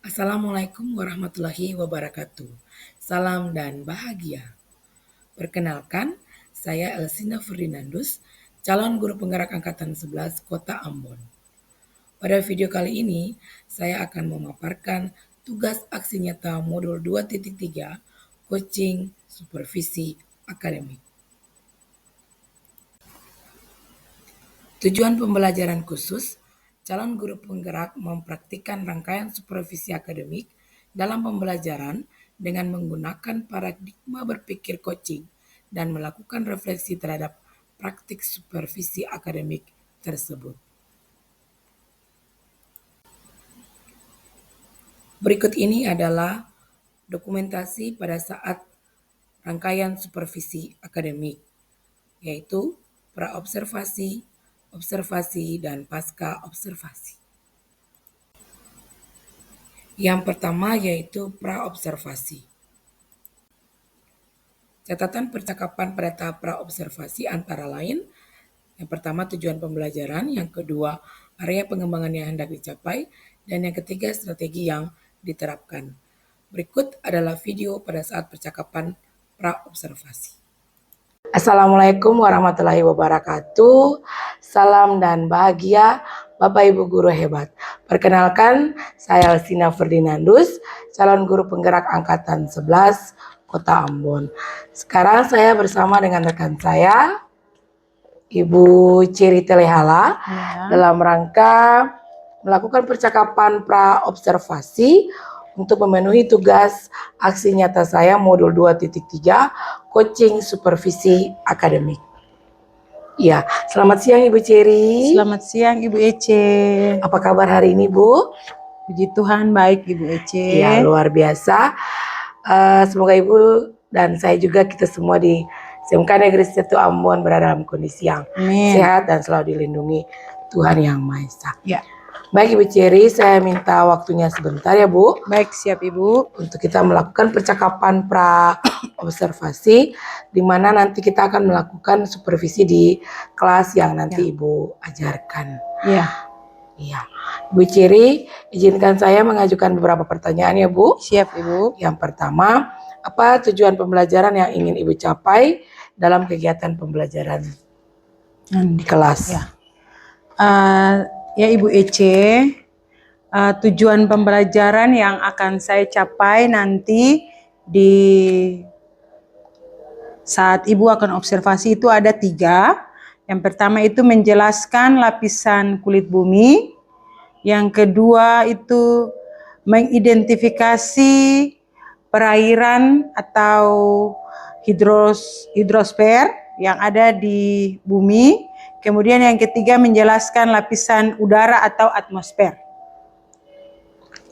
Assalamualaikum warahmatullahi wabarakatuh. Salam dan bahagia. Perkenalkan, saya Elsina Ferdinandus, calon guru penggerak Angkatan 11 Kota Ambon. Pada video kali ini, saya akan memaparkan tugas aksi nyata modul 2.3 Coaching Supervisi Akademik. Tujuan pembelajaran khusus, calon guru penggerak mempraktikkan rangkaian supervisi akademik dalam pembelajaran dengan menggunakan paradigma berpikir coaching dan melakukan refleksi terhadap praktik supervisi akademik tersebut. Berikut ini adalah dokumentasi pada saat rangkaian supervisi akademik, yaitu praobservasi, observasi, dan pasca observasi. Yang pertama yaitu praobservasi. Catatan percakapan pada tahap praobservasi antara lain, yang pertama tujuan pembelajaran, yang kedua area pengembangan yang hendak dicapai, dan yang ketiga strategi yang diterapkan. Berikut adalah video pada saat percakapan praobservasi. Assalamualaikum warahmatullahi wabarakatuh. Salam dan bahagia Bapak Ibu guru hebat. Perkenalkan, saya Elsina Ferdinandus, calon guru penggerak Angkatan 11 Kota Ambon. Sekarang saya bersama dengan rekan saya, Ibu Ciri Telehala, dalam rangka melakukan percakapan praobservasi untuk memenuhi tugas aksi nyata saya modul 2.3 Coaching Supervisi Akademik. Ya, selamat siang Ibu Ciri. Selamat siang Ibu Ece. Apa kabar hari ini Bu? Puji Tuhan baik Ibu Ece. Ya, luar biasa. Semoga Ibu dan saya juga kita semua di SMK Negeri 1 Ambon berada dalam kondisi yang sehat dan selalu dilindungi Tuhan Yang Maha Esa. Ya. Baik Ibu Ciri, saya minta waktunya sebentar ya Bu. Baik, siap Ibu. Untuk kita melakukan percakapan pra-observasi, di mana nanti kita akan melakukan supervisi di kelas yang nanti Ibu ajarkan. Iya. Iya. Ibu Ciri, izinkan saya mengajukan beberapa pertanyaan ya Bu. Siap Ibu. Yang pertama, apa tujuan pembelajaran yang ingin Ibu capai dalam kegiatan pembelajaran di kelas? Ya. Ya Ibu Ece, tujuan pembelajaran yang akan saya capai nanti di saat Ibu akan observasi itu ada 3. Yang pertama itu menjelaskan lapisan kulit bumi. Yang kedua itu mengidentifikasi perairan atau hidrosfer yang ada di bumi. Kemudian yang ketiga menjelaskan lapisan udara atau atmosfer.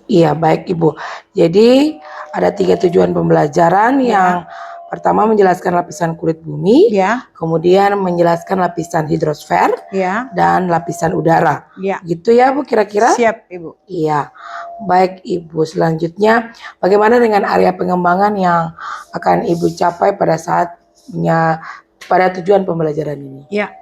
Iya, baik Ibu. Jadi ada 3 tujuan pembelajaran. Yang pertama menjelaskan lapisan kulit bumi, kemudian menjelaskan lapisan hidrosfer, dan lapisan udara. Gitu ya Bu kira-kira? Siap Ibu. Iya, baik Ibu. Selanjutnya bagaimana dengan area pengembangan yang akan Ibu capai pada pada tujuan pembelajaran ini? Ya.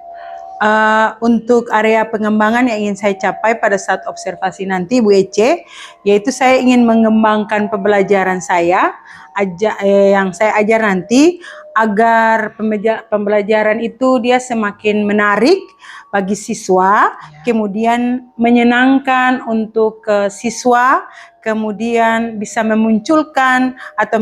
Untuk area pengembangan yang ingin saya capai pada saat observasi nanti Bu Ece, yaitu saya ingin mengembangkan pembelajaran saya yang saya ajar nanti agar pembelajaran itu dia semakin menarik bagi siswa, kemudian menyenangkan untuk siswa, kemudian bisa memunculkan atau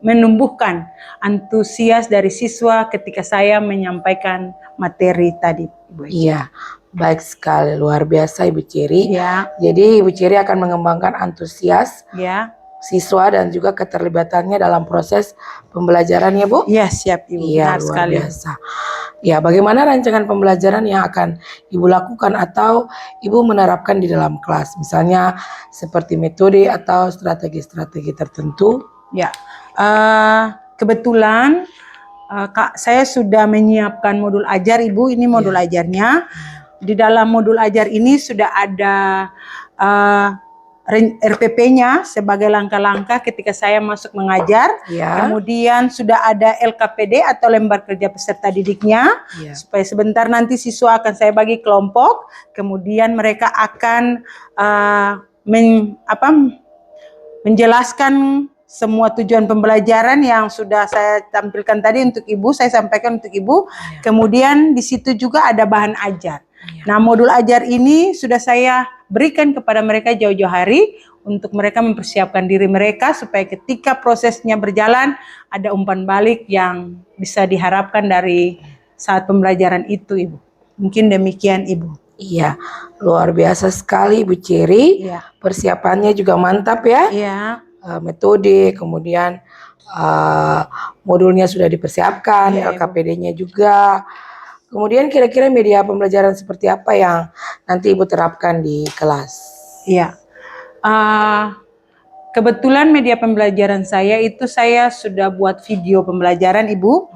menumbuhkan antusias dari siswa ketika saya menyampaikan materi tadi, Ibu Ece. Iya, baik sekali, luar biasa Ibu Ciri. Ya. Jadi Ibu Ciri akan mengembangkan antusias siswa dan juga keterlibatannya dalam proses pembelajaran ya Bu? Iya, siap Ibu. Iya, benar luar sekali. biasa. Ya, bagaimana rancangan pembelajaran yang akan Ibu lakukan atau Ibu menerapkan di dalam kelas? Misalnya seperti metode atau strategi-strategi tertentu? Ya, kebetulan saya sudah menyiapkan modul ajar Ibu. Ini modul ajarnya. Di dalam modul ajar ini sudah ada RPP-nya sebagai langkah-langkah ketika saya masuk mengajar. Kemudian sudah ada LKPD atau lembar kerja peserta didiknya. Supaya sebentar nanti siswa akan saya bagi kelompok. Kemudian mereka akan menjelaskan semua tujuan pembelajaran yang sudah saya tampilkan tadi untuk Ibu, saya sampaikan untuk Ibu. Kemudian di situ juga ada bahan ajar. Nah, modul ajar ini sudah saya berikan kepada mereka jauh-jauh hari untuk mereka mempersiapkan diri mereka supaya ketika prosesnya berjalan ada umpan balik yang bisa diharapkan dari saat pembelajaran itu, Ibu. Mungkin demikian, Ibu. Iya, luar biasa sekali Bu Ceri. Iya. Persiapannya juga mantap ya. Iya. Metode, kemudian modulnya sudah dipersiapkan, Iya, Ibu. LKPD-nya juga. Kemudian kira-kira media pembelajaran seperti apa yang nanti Ibu terapkan di kelas? Iya. Kebetulan media pembelajaran saya itu saya sudah buat video pembelajaran, Ibu.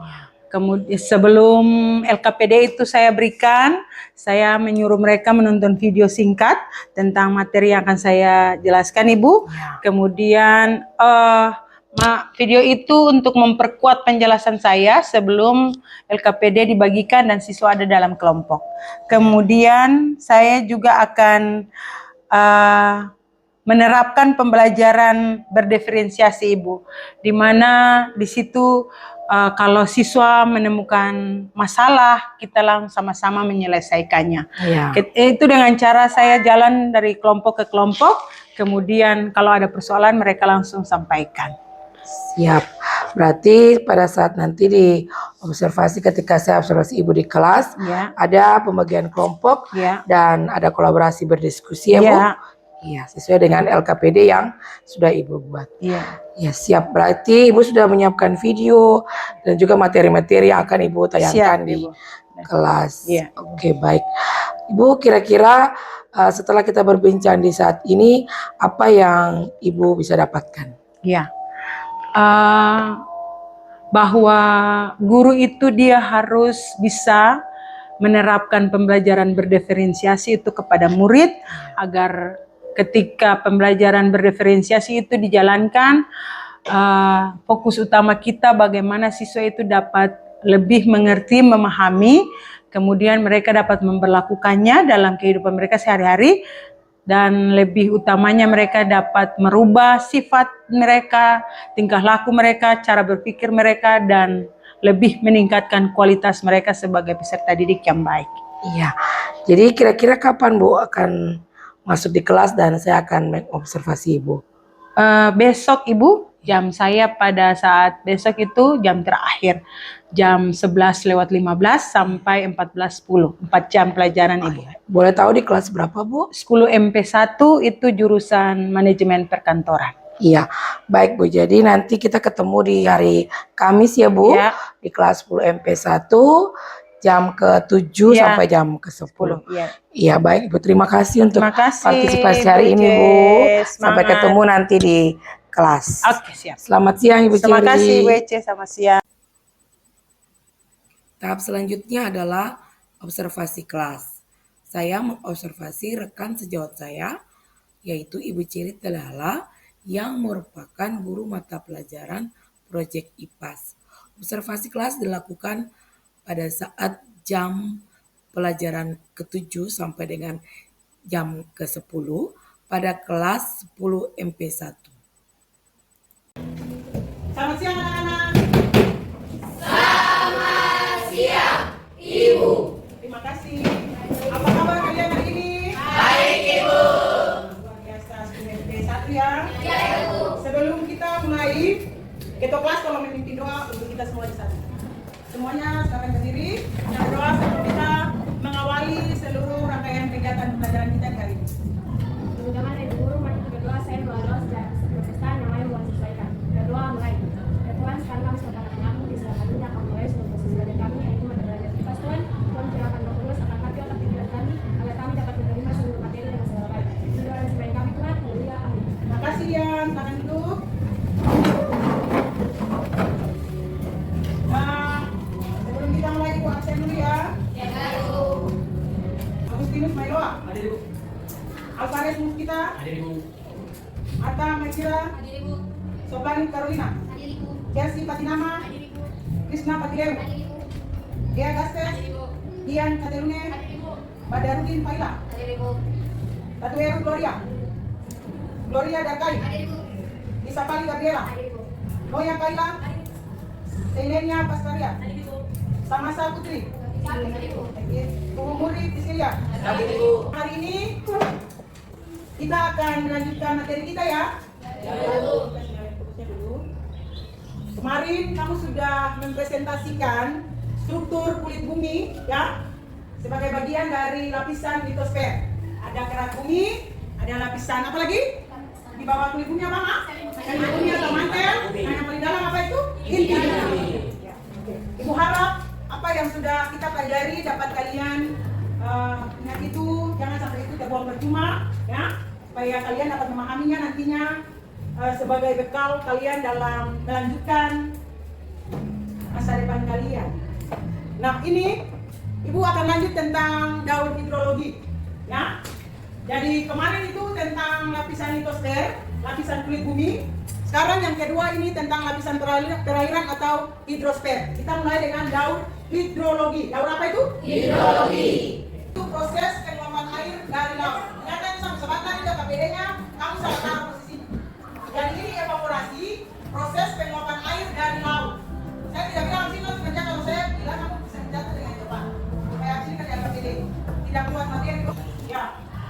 Kemudian sebelum LKPD itu saya berikan, saya menyuruh mereka menonton video singkat tentang materi yang akan saya jelaskan, Ibu. Kemudian video itu untuk memperkuat penjelasan saya sebelum LKPD dibagikan dan siswa ada dalam kelompok. Kemudian saya juga akan menerapkan pembelajaran berdiferensiasi, Ibu, di mana di situ kalau siswa menemukan masalah, kita langsung sama-sama menyelesaikannya. Iya. Itu dengan cara saya jalan dari kelompok ke kelompok, kemudian kalau ada persoalan mereka langsung sampaikan. Siap. Berarti pada saat nanti di observasi, ketika saya observasi Ibu di kelas, Ya. ada pembagian kelompok Ya. dan ada kolaborasi berdiskusi ya, Bu? Ya. Iya, sesuai dengan LKPD yang sudah Ibu buat. Iya. Ya, siap. Berarti Ibu sudah menyiapkan video dan juga materi-materi yang akan Ibu tayangkan Siap, di Ibu. kelas. Iya. Oke, baik. Ibu, kira-kira setelah kita berbincang di saat ini, apa yang Ibu bisa dapatkan? Ya, bahwa guru itu dia harus bisa menerapkan pembelajaran berdiferensiasi itu kepada murid agar ketika pembelajaran berdiferensiasi itu dijalankan, fokus utama kita bagaimana siswa itu dapat lebih mengerti, memahami, kemudian mereka dapat memperlakukannya dalam kehidupan mereka sehari-hari, dan lebih utamanya mereka dapat merubah sifat mereka, tingkah laku mereka, cara berpikir mereka, dan lebih meningkatkan kualitas mereka sebagai peserta didik yang baik. Iya, jadi kira-kira kapan Bu akan masuk di kelas dan saya akan mengobservasi Ibu? Besok, Ibu, jam saya pada saat besok itu jam terakhir, jam 11:15 sampai 14:10, 4 jam pelajaran, Ibu. Boleh tahu di kelas berapa, Bu? 10 MP1 itu jurusan manajemen perkantoran. Iya, baik Bu. Jadi nanti kita ketemu di hari Kamis ya Bu, Ya. di kelas 10 MP1 jam ke-7 Ya. sampai jam ke-10. Iya. Iya, baik Bu. Terima kasih untuk Terima kasih, partisipasi hari Bu ini Bu. Jess. Sampai Semangat. ketemu nanti di kelas. Oke, siap. Selamat siang Ibu Terima Ceri. kasih, WC, selamat siang. Tahap selanjutnya adalah observasi kelas. Saya mengobservasi rekan sejawat saya, yaitu Ibu Ceri Telala, yang merupakan guru mata pelajaran proyek IPAS. Observasi kelas dilakukan pada saat jam pelajaran ke-7 sampai dengan jam ke-10 pada kelas 10 MP1. Selamat siang, anak-anak. Terima kasih. Apa kabar kalian hari ini? Baik, Ibu. Luar biasa, MP1 ya. Iya, Ibu. Sebelum kita mulai, ketua kelas tolong memimpin doa untuk kita semua di sana. Semuanya silakan berdiri dan berdoa sebelum kita mengawali seluruh rangkaian kegiatan pelajaran kita di hari ini. Teman-teman Ibu Guru, mari kita berdoa. Saya berdoa secara protestan yang lain bukan sesuaikan. Berdoa mulai. Ya Tuhan, sekarang kami sudah katakan di serahkan dunia kami mulai seluruh proses belajar kami, yaitu mata belajar kita Tuhan. Tuhan curahkan roh kudus akan hati otak pikiran kami, agar kami dapat menerima seluruh materi dengan segala baik. Ini doa dan supaya kami Tuhan, haleluya, amin. Terima kasih Dian, silakan duduk. Nah, sebelum kita mulai Ibu absen dulu ya. Ya Ibu. Agustinus Mailoa. Hadir Ibu. Alvarez Muskita. Hadir Ibu. Atta Mekira. Hadir Ibu. Soplani Carolina. Hadir Ibu. Chelsea Patinama. Hadir Ibu. Krishna Patileu. Hadir Ibu. Dea Gastes. Hadir Ibu. Dian Katerune. Hadir Ibu. Badarudin Faila. Hadir Ibu. Tatueru Gloria. Gloria Dakai. Hadir Ibu. Isapali Gabriela. Moya Kaila. Selenia Pastaria. Samasa Putri. Umuri Priscilia. Hari ini kita akan melanjutkan materi kita ya. Kemarin kamu sudah mempresentasikan struktur kulit bumi ya sebagai bagian dari lapisan litosfer. Ada kerak bumi, ada lapisan apa lagi? Di bawah kulit bumi apa, Mak? Kulit bumi atau mantel. Nah, yang paling dalam apa itu? Inti. Ya. Ibu harap apa yang sudah kita pelajari dapat kalian ingat itu, jangan sampai itu terbuang percuma ya, supaya kalian dapat memahaminya nantinya sebagai bekal kalian dalam melanjutkan masa depan kalian. Nah, ini Ibu akan lanjut tentang daun hidrologi ya. Jadi kemarin itu tentang lapisan litosfer, lapisan kulit bumi. Sekarang yang kedua ini tentang lapisan perairan atau hidrosfer. Kita mulai dengan daun hidrologi. Daun apa itu? Hidrologi. Itu proses penguapan air dari laut. Ternyata ini sama sebentar itu KPD-nya, kamu salah taruh posisinya. Jadi ini evaporasi, proses penguapan air dari laut. Saya tidak bilang sini kerja, kalau saya bilang kamu bisa menjatuh dengan cepat. Supaya sini kerja KPD. Tidak kuat materi. Ya.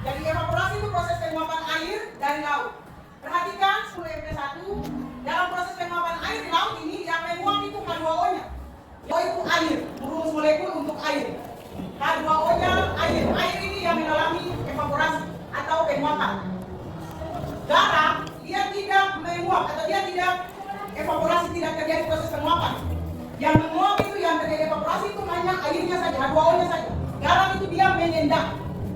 Jadi evaporasi itu proses penguapan air dari laut. Perhatikan 10 MP1, dalam proses penguapan air di laut ini yang menguap itu H2O-nya. O itu air, rumus molekul untuk air. H2O-nya air. Air ini yang mengalami evaporasi atau penguapan. Garam, dia tidak menguap atau dia tidak evaporasi, tidak terjadi proses penguapan. Yang menguap itu yang terjadi evaporasi itu hanya airnya saja, H2O-nya saja. Garam itu dia mengendap.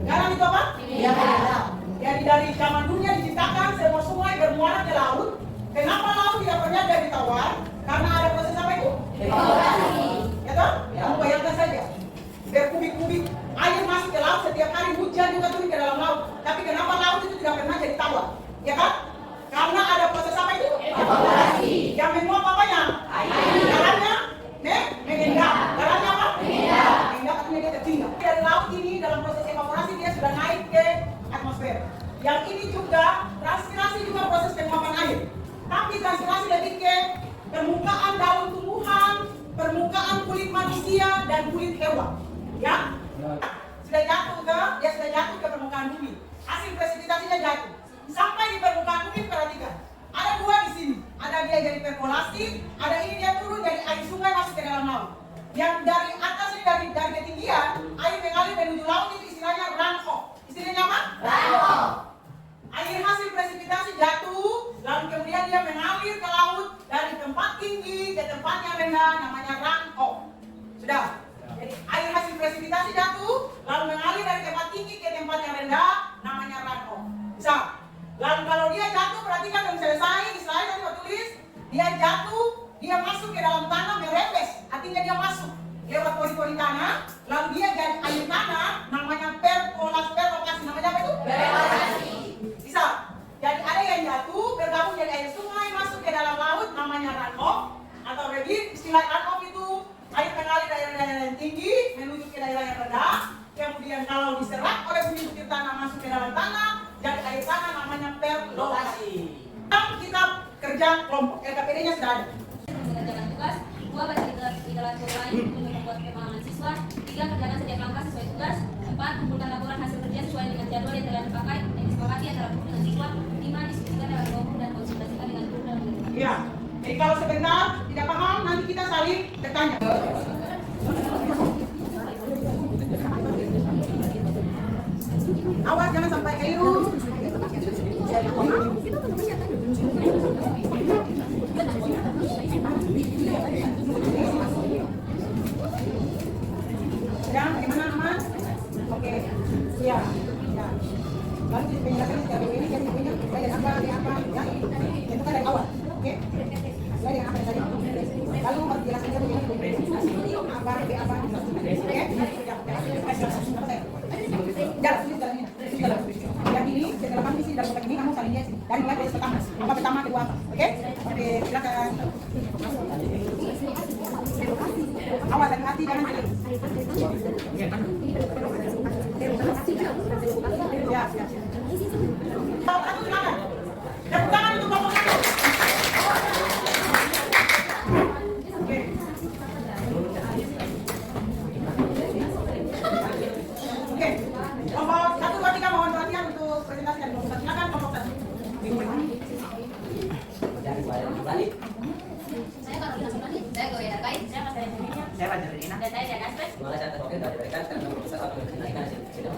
Garam itu apa? Mengendap. Jadi dari zaman dunia diciptakan semua sungai bermuara ke laut. Kenapa laut tidak pernah jadi tawar? Karena ada proses apa itu? Evaporasi. Ya toh? Kamu bayangkan saja. Berkubik-kubik air masuk ke laut, setiap hari hujan juga turun ke dalam laut. Tapi kenapa laut itu tidak pernah jadi tawar? Ya kan? Karena ada proses apa itu? Evaporasi. Yang menguap apanya? Air. Garamnya? Mengendap. Garamnya apa? Mengendap. Mengendap artinya dia tertinggal. Dari laut ini dalam proses evaporasi dia sudah naik ke atmosfer. Yang ini juga transpirasi juga proses penguapan air. Tapi transpirasi lebih ke permukaan daun tumbuhan, permukaan kulit manusia dan kulit hewan. Ya? Sudah jatuh ke, dia sudah jatuh ke permukaan bumi. Hasil presipitasinya jatuh. Sampai di permukaan bumi perhatikan. Ada dua di sini. Ada dia jadi perkolasi, ada ini dia turun dari air sungai masuk ke dalam laut. Yang dari atas ini dari ketinggian, air mengalir menuju laut itu istilahnya runoff. Istilahnya apa? Runoff. Air hasil presipitasi jatuh, lalu kemudian dia mengalir ke laut dari tempat tinggi ke tempat yang rendah, namanya runoff. Sudah. Jadi air hasil presipitasi jatuh, lalu mengalir dari tempat tinggi ke tempat yang rendah, namanya runoff. Bisa. Lalu kalau dia jatuh, perhatikan belum selesai, di slide tadi saya tulis, dia jatuh, dia masuk ke dalam tanah merembes, artinya dia masuk lewat pori-pori tanah, lalu dia jadi air tanah, namanya perkolasi, namanya apa itu? Perkolasi. Bisa. Jadi ada yang jatuh, bergabung jadi air sungai, masuk ke dalam laut, namanya runoff, atau lebih istilah runoff itu air mengalir dari daerah yang tinggi menuju ke daerah yang rendah, kemudian kalau diserap oleh bumi bukit tanah masuk ke dalam tanah, jadi air tanah namanya perkolasi. Kita kerja kelompok, LKPD-nya sudah ada. Mengerjakan tugas, 2 baca literatur lain untuk membuat pemahaman siswa, 3 kerjakan setiap langkah sesuai tugas, 4 kumpulkan laporan hasil kerja sesuai dengan jadwal yang telah dipakai dan disepakati antara guru dan siswa, 5 diskusikan dalam kelompok dan konsultasikan dengan guru dan murid. Iya. Jadi kalau sebentar tidak paham nanti kita saling bertanya. Awas jangan sampai keliru. Sedang bagaimana aman? Oke. Iya. Ya. Lalu penjelasan setiap ini jadi punya dari apa ya. Itu kan dari awal. Oke. Dari apa tadi? Lalu penjelasannya begini. Apa oke? Jalan. Yang ini setelah kami isi dalam kotak ini kamu saling lihat sini. Dari mulai dari pertama. Apa pertama kedua apa? Oke? Oke, silakan. Awas hati-hati jangan keliru. Ya. Silakan. Tepuk tangan untuk Bapak. Dan saya Dian Aspek. Terima kasih atas waktu yang telah diberikan karena memutuskan waktu mengenaikan hasil sidang.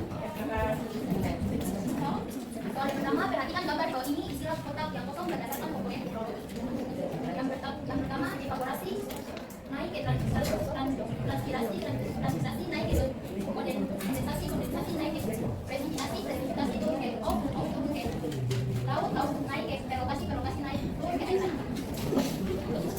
Soal yang pertama, perhatikan gambar bawah ini istilah kotak yang kosong berdasarkan komponen produk. Yang pertama, evaporasi naik ke transpirasi naik ke komponen kondensasi naik ke presipitasi turun ke turun ke laut naik ke relokasi naik turun ke air tanah.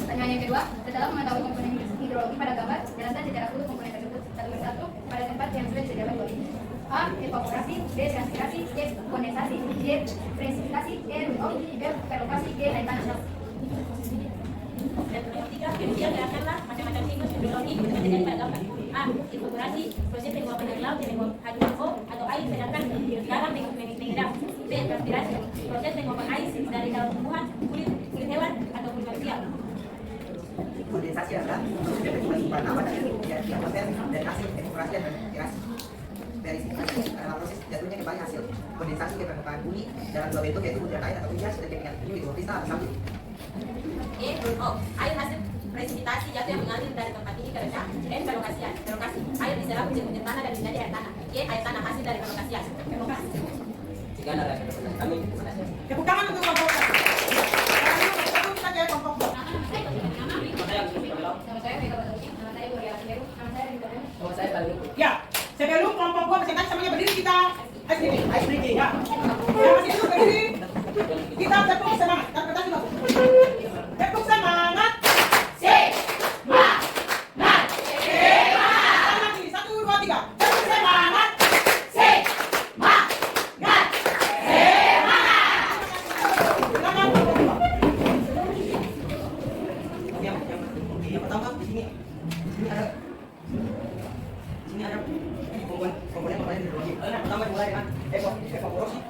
Pertanyaan yang kedua, setelah mengetahui komponen hidrologi pada gambar, jelaskan secara utuh komponen tersebut satu persatu pada tempat yang sudah disediakan bawah ini. A. Evaporasi, B. Transpirasi, C. Kondensasi, D. Presipitasi, E. Runoff, D. Relokasi, G. Air tanah. Dan yang ketiga, gerakanlah macam-macam siklus hidrologi yang terjadi pada gambar. A. Evaporasi, proses penguapan dari laut dengan H2O atau air sedangkan garam mengendap. B. Transpirasi, proses penguapan air dari dalam tumbuhan, kulit hewan ataupun manusia. Kondensasi adalah proses dari penguapan awan dan atmosfer dan hasil evaporasi dan transpirasi. Presipitasi adalah proses jatuhnya kembali hasil kondensasi ke permukaan bumi dalam dua bentuk yaitu hujan air atau hujan sebagai dengan hidrokristal atau sabut. E. Runoff, air hasil presipitasi jatuh yang mengalir dari tempat tinggi ke rendah. N. Relokasi, air diserap hujan tanah dan menjadi air tanah. Y. Air tanah hasil dari relokasi. Jika ada rekomendasi kami, terima kasih. Tepuk tangan untuk kelompok satu. Sekarang saja kelompok dua. Nama saya Mega Basuki, nama saya Gloria Semeru, nama saya Rinda Beno. Nama saya Bali. Ya, sebelum kelompok dua presentasi semuanya berdiri kita ice breaking ya. Yang masih duduk berdiri, kita tepuk semangat. Interpretasi dulu. Tepuk semangat. Semangat. Semangat ini 1, 2, 3. Tepuk semangat. Semangat. Silakan kelompok dua. Yang pertama di sini ada komponen hidrologi. Yang pertama dimulai dengan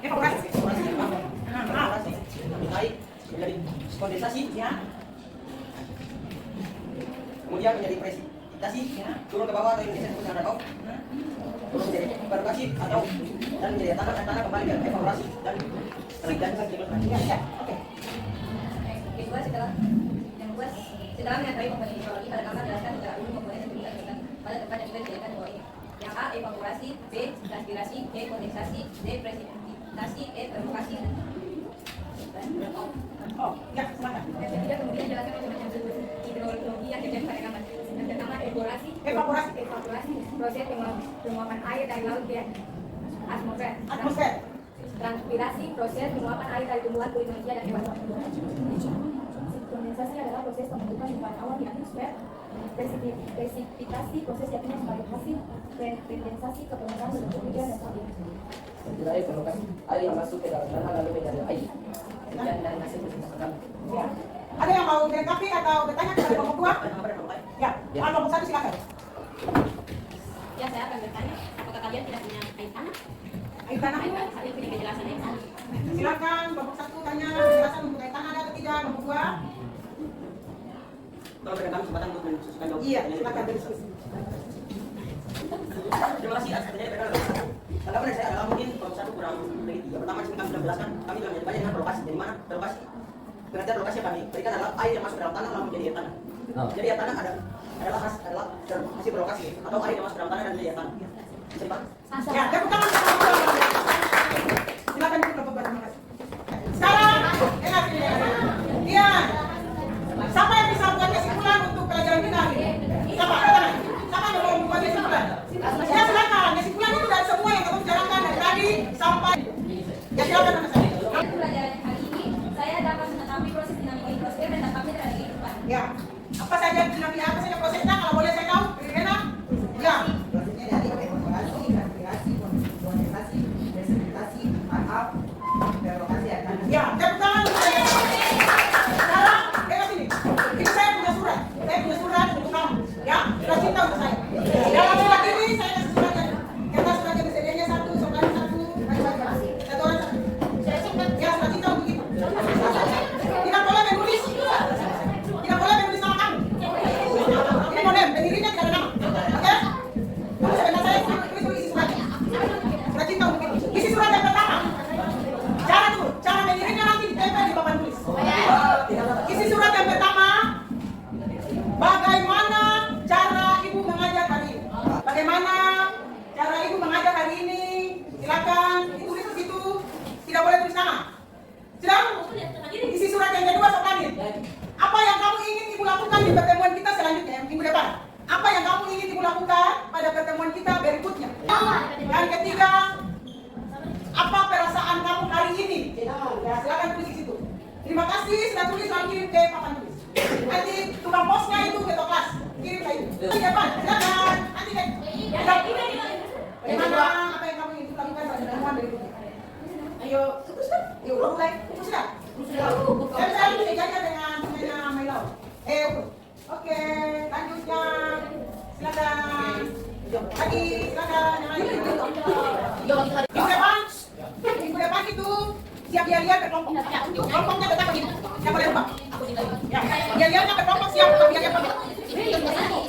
evaporasi naik menjadi kondensasi ya. Kemudian menjadi presipitasi ya. Turun ke bawah atau Indonesia disebut dengan runoff. Turun menjadi evaporasi atau dan menjadi tanah kembali ke evaporasi dan terjadi siklus ya. Oke. Kedua, setelah mengetahui komponen hidrologi pada gambar, jelaskan secara umum komponen yang dilakukan pada tempat yang sudah disediakan di bawah ini. Yang A. Evaporasi, B. Transpirasi, C. Kondensasi, D. Presipitasi, E. Relokasi. Oh, ya, silakan. Yang ketiga, kemudian jelaskan komponen hidrologi yang terjadi pada gambar. Yang pertama, evaporasi, proses penguapan air dari laut ke atmosfer. Transpirasi, proses penguapan air dari tumbuhan, kulit manusia dan hewan. Kondensasi adalah proses pembentukan batuan awan di atmosfer. Presipitasi, proses jatuhnya sebagai hasil kondensasi ke permukaan bentuk hujan dan salju. Setelah evaporasi, air yang masuk ke dalam tanah lalu menjadi air. Hujan dan hasil presipitasi. Ya. Ada yang mau dilengkapi atau bertanya kepada kelompok dua? Ya, kelompok satu silakan. Ya, saya akan bertanya, apakah kalian tidak punya air tanah? Air tanah. Kalian punya kejelasan air tanah? Silakan kelompok satu tanya penjelasan untuk air tanah, ada atau tidak? Kelompok dua? Kalau berikan kesempatan untuk mendiskusikan jawab. Iya, silakan berdiskusi. Terima kasih atas pertanyaan. Tanggapan dari saya adalah mungkin kelompok satu kurang teliti. Yang pertama kami sudah menjelaskan, kami telah menyebutkannya dengan relokasi. Dari mana relokasi? Pengertian relokasi yang kami berikan adalah air yang masuk ke dalam tanah lalu menjadi air tanah. Jadi air tanah adalah hasil relokasi atau air yang masuk ke dalam tanah dan menjadi air tanah. Bisa dipahami? Ya, tepuk tangan. Silakan untuk kelompok dua. Terima kasih. Sekarang, enak ini. Iya. Siapa yang bisa buat kesimpulan untuk pelajaran kita hari ini? Siapa? Siapa yang mau membuat kesimpulan? Ya silakan. Kesimpulan itu dari semua yang kamu bicarakan dari tadi sampai. Ya silakan Mas. Dalam pelajaran hari ini, saya dapat mengetahui proses dinamika hidrosfer dan dampaknya terhadap kehidupan. Ya. Apa saja dinamika, apa saja prosesnya? Kalau boleh saya tahu, Rena? Ya. Prosesnya dari evaporasi, transpirasi, kondensasi, presipitasi, tahap sudah tulis lalu kirim ke papan tulis. Nanti tukang posnya itu ke kelas kirim ke itu. Iya Pak, silakan. Nanti deh. Bagaimana apa yang kamu ingin lakukan pada temuan dari itu? Ayo, teruskan. Yuk, mulai. Teruskan. Dan saya bisa jaga dengan punyanya Mailau. Oke, lanjutnya. Silakan. Lagi, silakan. Minggu depan itu siap dia ke kelompok. Kelompoknya tetap begini. Siapa boleh lupa? Ya, dia ke kelompok siap. Dia kelompok.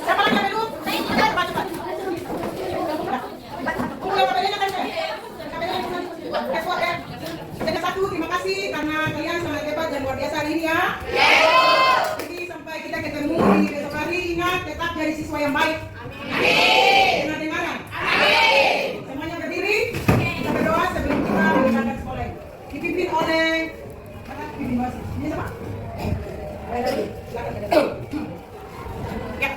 Siapa lagi yang belum? Cepat. Jadi satu, terima kasih karena kalian sangat hebat dan luar biasa hari ini ya. Jadi sampai kita ketemu di besok hari, ingat tetap jadi siswa yang baik. Dengar-dengaran. Semuanya berdiri, kita berdoa sebelum kita meninggalkan sekolah ini. Dipimpin oleh ini siapa? Ya.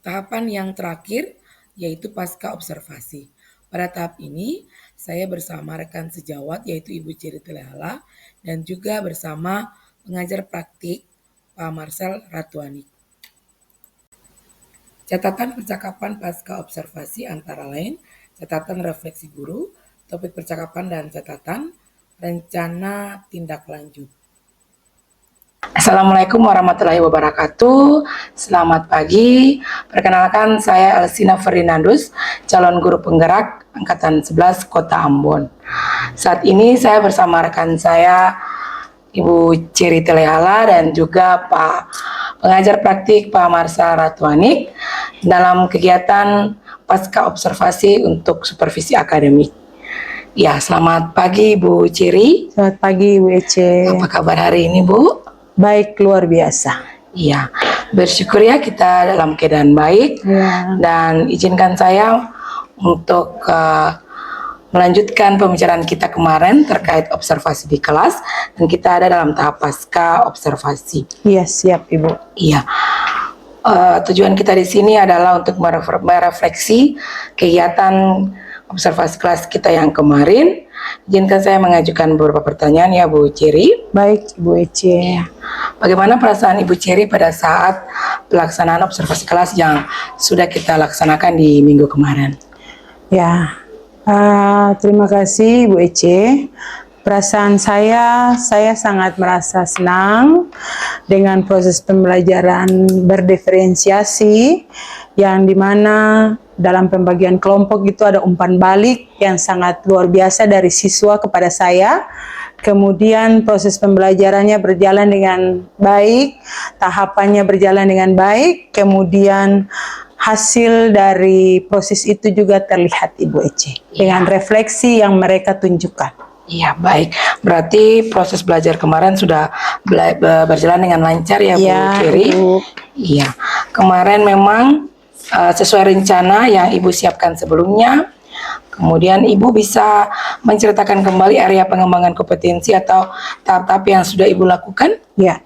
Tahapan yang terakhir yaitu pasca observasi. Pada tahap ini, saya bersama rekan sejawat yaitu Ibu Ceri Telehala dan juga bersama pengajar praktik Pak Marcel Ratuani. Catatan percakapan pasca observasi antara lain catatan refleksi guru, topik percakapan dan catatan, rencana tindak lanjut. Assalamualaikum warahmatullahi wabarakatuh. Selamat pagi. Perkenalkan saya Elsina Ferdinandus, calon guru penggerak Angkatan 11 Kota Ambon. Saat ini saya bersama rekan saya Ibu Ceri Telehala dan juga Pak pengajar praktik Pak Marcel Ratuani dalam kegiatan pasca observasi untuk supervisi akademik. Ya, selamat pagi Bu Ceri. Selamat pagi Bu Ece. Apa kabar hari ini Bu? Baik, luar biasa. Iya, bersyukur ya kita dalam keadaan baik. Ya. Dan izinkan saya untuk melanjutkan pembicaraan kita kemarin terkait observasi di kelas dan kita ada dalam tahap pasca observasi. Iya, siap Ibu. Iya. Tujuan kita di sini adalah untuk merefleksi kegiatan observasi kelas kita yang kemarin. Izinkan saya mengajukan beberapa pertanyaan ya Bu Ceri. Baik Ibu Ece. Bagaimana perasaan Ibu Ceri pada saat pelaksanaan observasi kelas yang sudah kita laksanakan di minggu kemarin? Ya, terima kasih Bu Ece. Perasaan saya sangat merasa senang dengan proses pembelajaran berdiferensiasi yang dimana dalam pembagian kelompok itu ada umpan balik yang sangat luar biasa dari siswa kepada saya. Kemudian proses pembelajarannya berjalan dengan baik, tahapannya berjalan dengan baik, kemudian hasil dari proses itu juga terlihat Ibu Ece dengan refleksi yang mereka tunjukkan. Iya, baik. Berarti proses belajar kemarin sudah berjalan dengan lancar ya Bu Ceri? Iya. Kemarin memang sesuai rencana yang Ibu siapkan sebelumnya. Kemudian Ibu bisa menceritakan kembali area pengembangan kompetensi atau tahap-tahap yang sudah Ibu lakukan? Ya,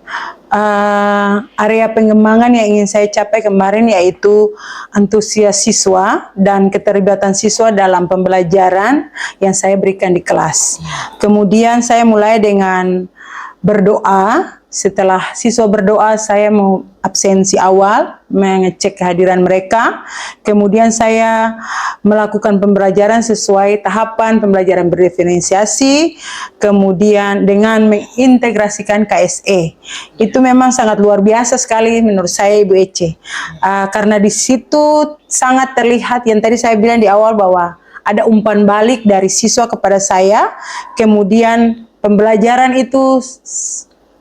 area pengembangan yang ingin saya capai kemarin yaitu antusias siswa dan keterlibatan siswa dalam pembelajaran yang saya berikan di kelas. Kemudian saya mulai dengan berdoa. Setelah siswa berdoa, saya mau absensi awal, mengecek kehadiran mereka. Kemudian saya melakukan pembelajaran sesuai tahapan pembelajaran berdiferensiasi, kemudian dengan mengintegrasikan KSE. Itu memang sangat luar biasa sekali menurut saya Ibu Ece. Karena di situ sangat terlihat yang tadi saya bilang di awal bahwa ada umpan balik dari siswa kepada saya, kemudian pembelajaran itu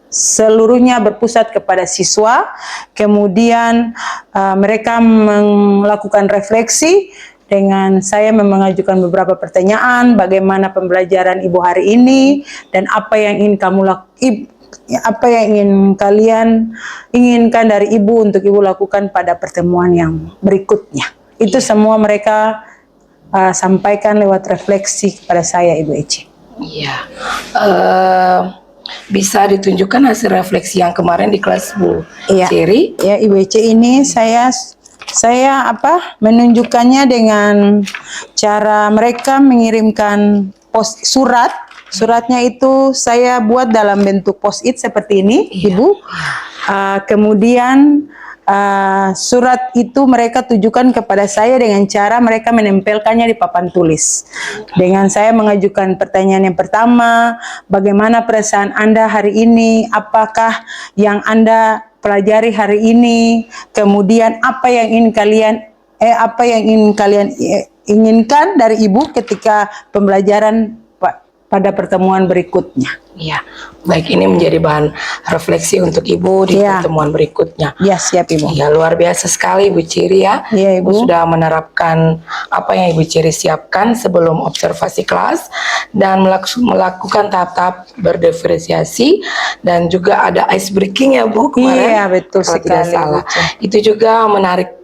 seluruhnya berpusat kepada siswa, kemudian mereka melakukan refleksi dengan saya mengajukan beberapa pertanyaan, bagaimana pembelajaran Ibu hari ini dan apa yang ingin kalian inginkan dari Ibu untuk Ibu lakukan pada pertemuan yang berikutnya. Itu semua mereka sampaikan lewat refleksi kepada saya, Ibu Ece. Iya. Bisa ditunjukkan hasil refleksi yang kemarin di kelas Bu Iya. Cherry? Ya, Ibu Ece, ini saya menunjukkannya dengan cara mereka mengirimkan surat. Suratnya itu saya buat dalam bentuk post-it seperti ini, Ibu. Kemudian surat itu mereka tujukan kepada saya dengan cara mereka menempelkannya di papan tulis. Dengan saya mengajukan pertanyaan yang pertama, bagaimana perasaan Anda hari ini? Apakah yang Anda pelajari hari ini? Kemudian apa yang ingin kalian inginkan dari Ibu ketika pembelajaran pada pertemuan berikutnya? Iya, baik, ini menjadi bahan refleksi untuk Ibu di pertemuan berikutnya. Ya, siap Ibu. Ya, luar biasa sekali Ibu Cherry ya. Iya, Ibu. Sudah menerapkan apa yang Ibu Cherry siapkan sebelum observasi kelas dan melakukan tahap-tahap berdiferensiasi dan juga ada ice breaking ya Bu kemarin. Iya, betul kalau sekali. tidak salah. Itu juga menarik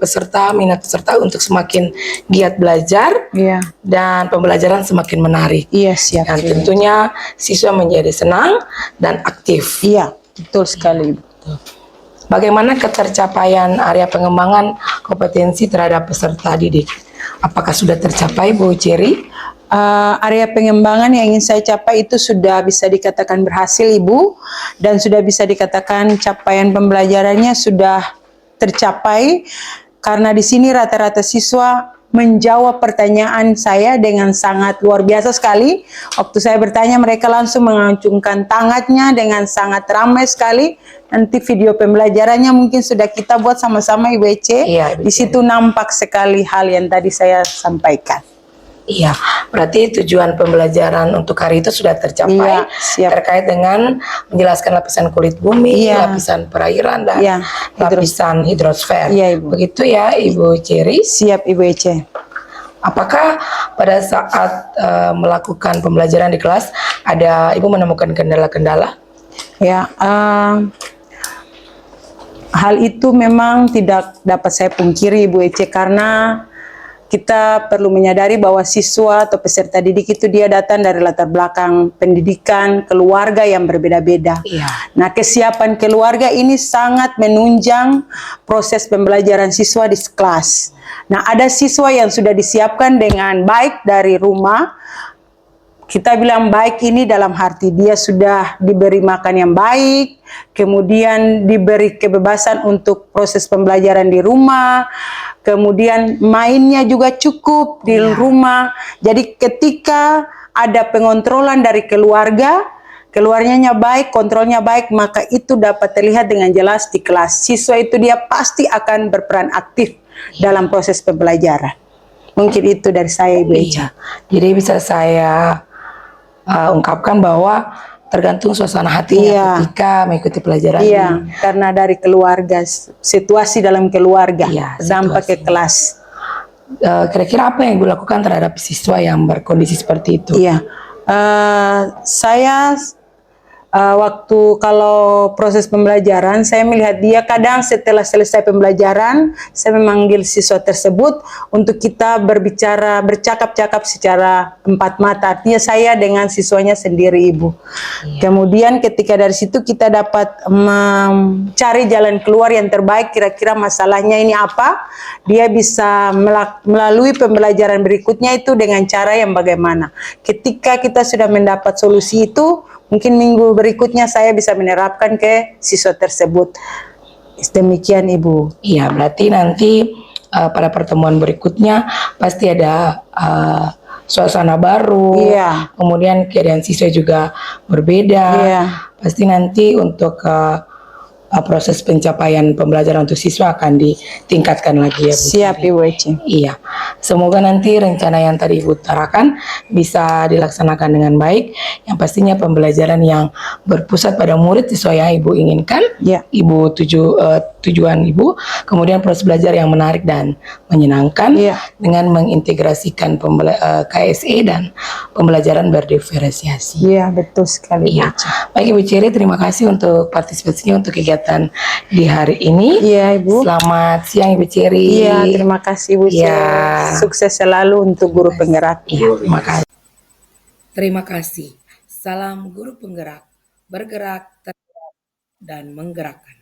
minat peserta untuk semakin giat belajar. Iya. Dan pembelajaran semakin menarik. Iya, siap. Dan tentunya siswa menjadi senang dan aktif. Iya, betul sekali. Bagaimana ketercapaian area pengembangan kompetensi terhadap peserta didik? Apakah sudah tercapai Bu Cherry? Area pengembangan yang ingin saya capai itu sudah bisa dikatakan berhasil Ibu, dan sudah bisa dikatakan capaian pembelajarannya sudah tercapai karena di sini rata-rata siswa menjawab pertanyaan saya dengan sangat luar biasa sekali. Waktu saya bertanya mereka langsung mengacungkan tangannya dengan sangat ramai sekali. Nanti video pembelajarannya mungkin sudah kita buat sama-sama Ibu Ece. Iya, di situ nampak sekali hal yang tadi saya sampaikan. Iya, berarti tujuan pembelajaran untuk hari itu sudah tercapai. Iya, siap. Terkait dengan menjelaskan lapisan kulit bumi, Iya. lapisan perairan, dan Iya, lapisan hidrosfer. Iya, Ibu. Begitu ya Ibu Cherry. Siap Ibu Ece. Apakah pada saat melakukan pembelajaran di kelas ada Ibu menemukan kendala-kendala? Ya, hal itu memang tidak dapat saya pungkiri Ibu Ece, karena kita perlu menyadari bahwa siswa atau peserta didik itu dia datang dari latar belakang pendidikan, keluarga yang berbeda-beda. Iya. Nah, kesiapan keluarga ini sangat menunjang proses pembelajaran siswa di kelas. Nah, ada siswa yang sudah disiapkan dengan baik dari rumah. Kita bilang baik ini dalam arti dia sudah diberi makan yang baik, kemudian diberi kebebasan untuk proses pembelajaran di rumah, kemudian mainnya juga cukup di rumah. Jadi ketika ada pengontrolan dari keluarganya baik, kontrolnya baik, maka itu dapat terlihat dengan jelas di kelas. Siswa itu dia pasti akan berperan aktif dalam proses pembelajaran. Mungkin itu dari saya Ibu Eca. Jadi bisa saya ungkapkan bahwa tergantung suasana hatinya ketika mengikuti pelajaran. Iya, karena dari keluarga, situasi dalam keluarga dampak ke kelas. Kira-kira apa yang Ibu lakukan terhadap siswa yang berkondisi seperti itu? Iya, saya waktu kalau proses pembelajaran, saya melihat dia kadang setelah selesai pembelajaran, saya memanggil siswa tersebut untuk kita bercakap-cakap secara empat mata. Artinya saya dengan siswanya sendiri Ibu. Kemudian ketika dari situ kita dapat mencari jalan keluar yang terbaik, kira-kira masalahnya ini apa, dia bisa melalui pembelajaran berikutnya itu dengan cara yang bagaimana. Ketika kita sudah mendapat solusi itu, mungkin minggu berikutnya saya bisa menerapkan ke siswa tersebut. Demikian Ibu. Iya, berarti nanti pada pertemuan berikutnya pasti ada suasana baru. Iya. Kemudian keadaan siswa juga berbeda. Iya. Pasti nanti untuk proses pencapaian pembelajaran untuk siswa akan ditingkatkan lagi ya Bu. Siap Ibu Eci. Iya, semoga nanti rencana yang tadi Ibu utarakan bisa dilaksanakan dengan baik. Yang pastinya pembelajaran yang berpusat pada murid sesuai yang Ibu inginkan. Ya. Ibu tujuan Ibu, kemudian proses belajar yang menarik dan menyenangkan Iya. dengan mengintegrasikan KSE dan pembelajaran berdiferensiasi. Iya, betul sekali. Iya. Baik Ibu Ceri, terima kasih untuk partisipasinya untuk kegiatan di hari ini. Iya, Ibu. Selamat siang Ibu Ceri. Iya, terima kasih Bu Iya. Ceri. Sukses selalu untuk guru penggerak. Iya, terima kasih. Terima kasih. Salam guru penggerak, bergerak, tergerak, dan menggerakkan.